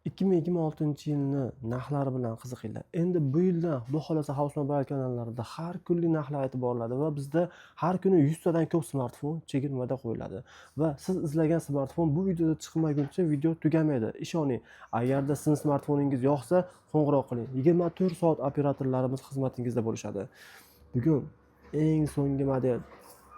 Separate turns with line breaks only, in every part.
2026-yilni narxlari bilan qiziqinglar. Endi bu yildan Xudo xolasa House Mobile kanallarida har kunlik narxlar aytib boriladi va bizda har kuni 100 tadan ko'p smartfon chegirmada qo'yiladi. Va siz izlagan smartfon bu videoda chiqmaguncha video tugamaydi. Ishoning, agarda sizning smartfoningiz yoqsa, qo'ng'iroq qiling. 24 soat operatorlarimiz xizmatingizda bo'lishadi. Bugun eng so'nggi model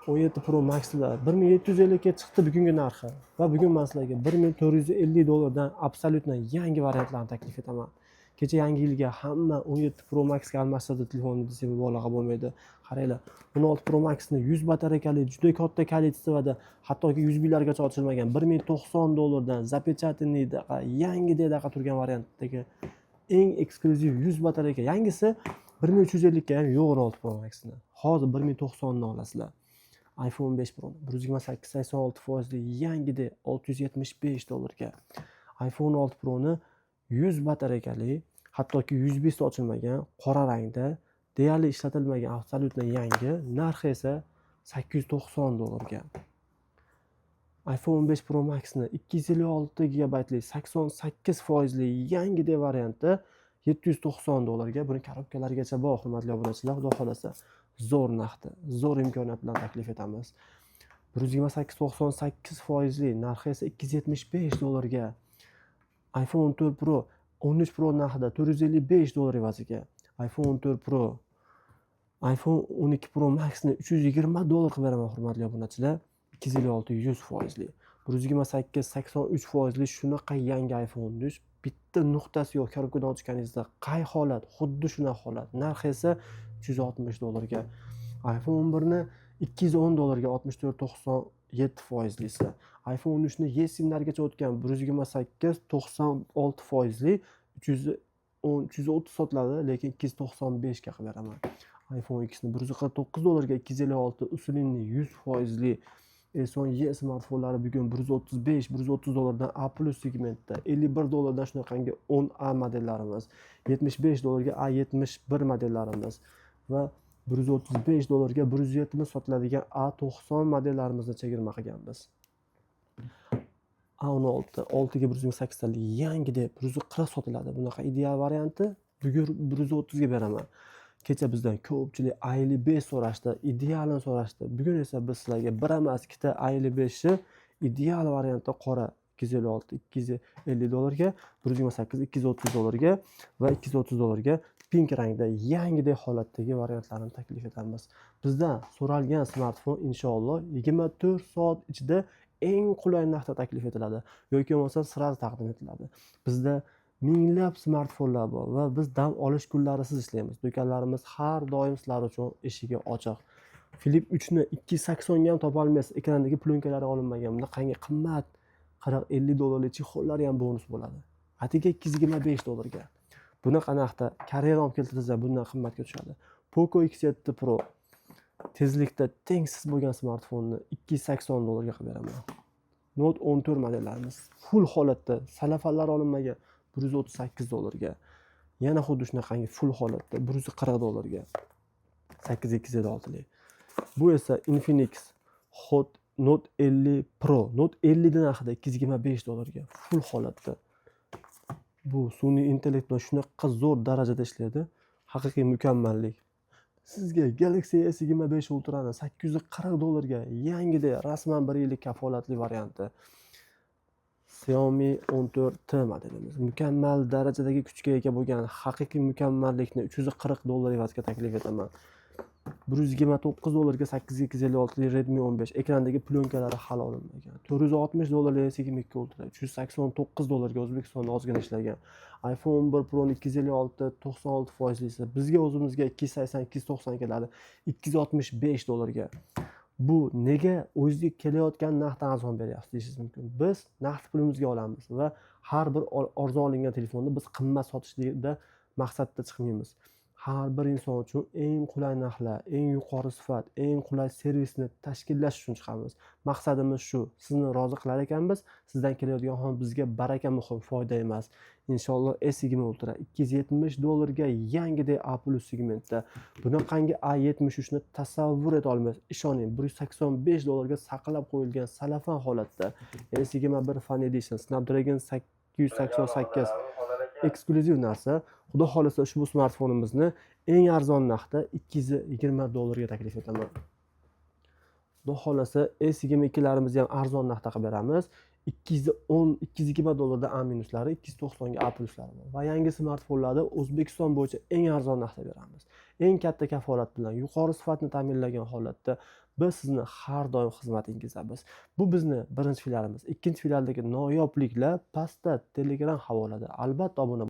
17 Pro Max'lar 1750 ga chiqdi bugungi narxi va bugun men sizlarga $1450 absolyutno yangi variantlarni taklif etaman. Kecha yangi yilga hamma 17 Pro Max ga almashtirdi telefonni desa mubolag'a bo'lmaydi. Qaranglar, 16 Pro Max ni 100 batareyali juda katta kolleksiyada hattoki 100 minglargacha ochilmagan $1090 запечатанный yangi dedaqa turgan variantdagi eng eksklyuziv 100 batareyka yangisi 1350 ga ham yo'q 16 Pro Max ni. Hozir 1090 ni olasizlar. iPhone 5 Pro 128 86% yangida $675 ga. iPhone 6 Pro ni 100 batareykali, hattoki 105 ta ochilmagan, qora rangda, deyarli ishlatilmagan absolyutno yangi, narxi esa $890 ga. iPhone 5 Pro Max ni 256 GB li 88% yangi varianti $790 ga. Buni korobkalarigacha bor, hurmatli obunachilar, xudo xolasa. Zo'r narxda, zo'r imkoniyat bilan taklif etamiz. 128 98% narxi esa $275 ga. iPhone 14 Pro 13 Pro narxida $455 evaziga. iPhone 14 Pro, iPhone 12 Pro Max ni $320 qilib beraman, hurmatli obunachilar. 256 100%. 128 83% shunaqa yangi iPhone bitta nuqtasi yo'q. Korobkadan ochganingizda qay holat, xuddi shunaqa holat. Narxi esa $360 ga. iPhone 11 ni $210 ga 64.97%. iPhone 13 ni eSIMlargacha o'tgan 128 96% 330 sotiladi, lekin 295 ga qilib beraman. iPhone X ni $149 ga 256 usulinni 100% S10e smartfonlari bugun $135-130 dan A+ segmentda, $51 dan shunaqangi 10A modellarimiz, $75 ga A71 modellarimiz va $135 ga 170 sotiladigan A90 modellarimizni chegirma qilganmiz. A16 6 ga 128 talik yangi deb 140 sotiladi. Bunaqa ideal varianti bugun 130 ga beraman. Kecha bizdan ko'pchilik A55 so'rashdi, idealni so'rashdi. Bugun esa biz sizlarga bir emas, ikkita A55 ni ideal variantda qora $256 $250 ga, 128 $230 ga va $230 ga pink rangda yangidek holatdagi variantlarni taklif etamiz. Bizdan so'ralgan smartfon inshaalloh 24 soat ichida eng qulay narxda taklif etiladi yoki bo'lmasa sirasi taqdim etiladi. Bizda minglab smartfonlar bor va biz dam olish kunlarisiz ishlaymiz. Do'konlarimiz har doim sizlar uchun eshigi ochiq. Flip 3 ni 280 ga ham topa olmaysiz. Ekrandagi plyonkalari olinmagan. Bunaqangi qimmat $40-50 chexollari ham bonus bo'ladi. Atiga $225 ga. Bunaqa narxda Koreyadan olib keltirsa bundan qimmatga tushadi. Poco X7 Pro tezlikda tengsiz bo'lgan smartfonni $280 ga qilib beraman. Note 14 modellarimiz full holatda, salafanlar olinmagan $138 ga. Yana xuddi shunaqangi full holatda $140 ga. 8256 lik. Bu esa Infinix Hot Note 50 Pro. Note 50 narxida $225 ga full holatda. Bu sun'iy intellekt bilan shunaqa zo'r darajada ishlaydi. Haqiqiy mukammallik. Sizga Galaxy S25 Ultra ni $840 ga yangida rasman 1 yillik kafolatli varianti. Xiaomi 14T modelimiz mukammal darajadagi kuchga ega bo'lgan haqiqiy mukammallikni $340 evaziga taklif etaman. $129 ga 8256 Redmi 15 ekrandagi plyonkalari hali olinmagan. $460 S22 Ultra, $389 ga O'zbekistonda ozgina ishlagan. iPhone 11 Pro 256 96% esa bizga o'zimizga 280 290 keladi. $265 ga. Bu nega o'ziga kelayotgan narxdan arzon beryapsiz deyishingiz mumkin. Biz naqd pulimizga olamiz va har bir arzon olingan telefonni biz qimmat sotishda maqsadda chiqmaymiz. Har bir inson uchun eng qulay narxlar, eng yuqori sifat, eng qulay servisni tashkillash uchun chiqamiz. Maqsadimiz shu. Sizni rozi qilar ekanmiz, sizdan kelayotgan ham bizga baraka muhim, foyda emas. Inshaalloh S20 Ultra $270 ga yangidek A+ segmentda. Bunaqangi A73 ni tasavvur eta olmaysiz. Ishoning, $185 ga saqlab qo'yilgan salafan holatda. S21 Fan Edition Snapdragon 288 eksklyuziv narsa. Xudo xolasa ushbu smartfonimizni eng arzon narxda $220 taklif etaman. Xudo xolasa S22larimizni ham arzon narxda qilib beramiz. $220 da A minuslari, $290 ga A pluslari bor. Va yangi smartfonlarni O'zbekiston bo'yicha eng arzon narxda beramiz. Eng katta kafolat bilan, yuqori sifatni ta'minlagan holatda biz sizni har doim xizmatingizdamiz. Bu bizni birinchi filialimiz. Ikkinchi filialdagi noyobliklar pastda Telegram havolada. Albatta obuna